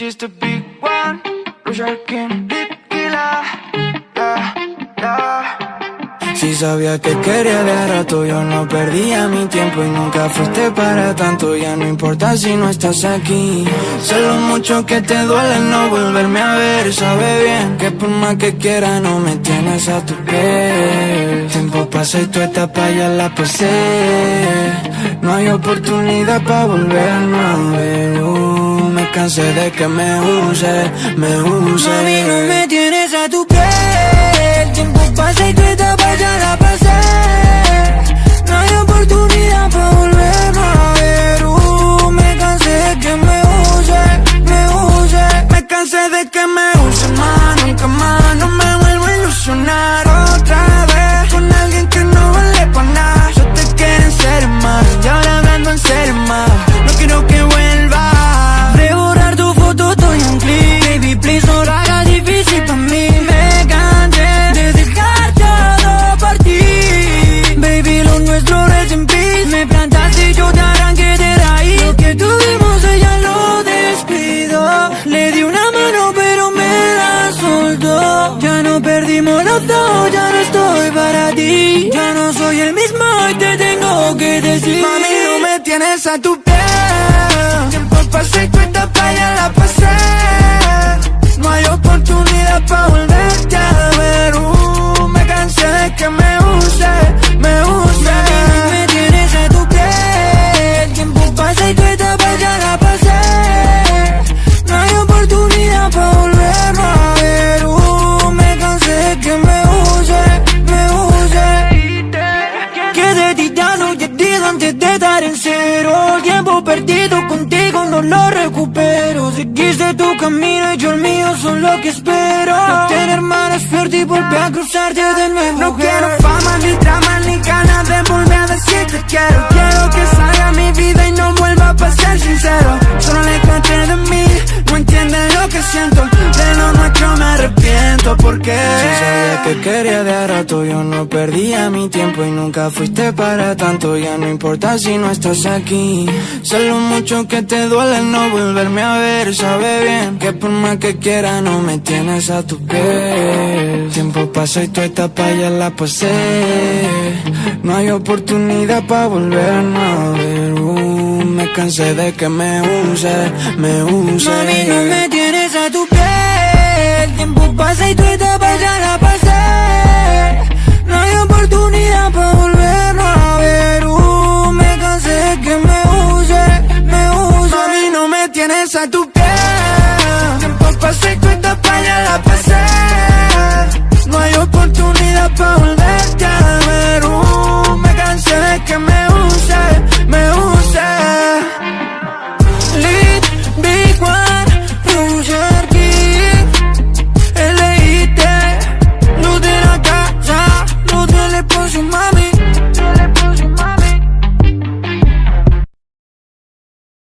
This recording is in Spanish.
she's the big one. Roger King, tequila, la, la. Si sabía que quería de rato, yo no perdía mi tiempo y nunca fuiste para tanto. Ya no importa si no estás aquí. Sé lo mucho que te duele no volverme a ver. Sabe bien que por más que quiera no me tienes a tu piel. Tiempo pasa y tu etapa ya la pasé. No hay oportunidad para volvernos a ver. Me cansé de que me use. Mami, no me tienes a tu piel. Tiempo pasa y tu etapa ya la pasé. No hay oportunidad para volvernos a ver. Me cansé de que me use. Me cansé de que me use más. Nunca más, no me vuelvo a ilusionar otra vez con alguien que no vale para nada. Yo te quiero en serio más, y ahora hablando en serio más. No quiero que vuelvas. De borrar tu foto estoy un clic. Baby, please no lo hagas difícil para mí. Me cansé de dejar todo por ti. Baby, lo nuestro es en peace. Me plantaste y yo te arranqué de raíz. Lo que tuvimos ella lo descuidó. Le di una mano pero me la soltó. Ya no perdimos los dos, ya no estoy para ti. Ya no soy el mismo y te tengo que decir. Mami, no me tienes a tu piel. Tiempo pasa y tu etapa ya la pasé. No hay oportunidad para volverte a ver. Me cansé de que me use. Mami, no me tienes a tu piel. Tiempo pasa y tu etapa ya la pasé. No hay oportunidad para volvernos a ver. Me cansé de que me use. Que de ti ya no he querido antes de dar en cero. Tiempo perdido contigo no lo recupero. Seguiste tu camino y yo el mío, solo que espero no tener mala suerte y volver a cruzarte de nuevo. No quiero fama, ni drama, ni ganas de volver a decir te quiero. Quiero que salga mi vida y no vuelva a pasar sincero. Solo le conté de mí, no entienden lo que siento. De lo nuestro me arrepiento porque si sabía que quería de rato, yo no perdía mi tiempo y nunca fuiste para tanto. Ya no importa si no estás aquí. Sé lo mucho que te duele no volverme a ver. Sabe bien que por más que quiera no me tienes a tu piel. Tiempo pasa y tu etapa ya la pasé. No hay oportunidad para volvernos a ver. Me cansé de que me use. Mami, no me tienes a tu piel. Tiempo pasa y tu etapa ya la pasé. No hay oportunidad para volvernos a ver.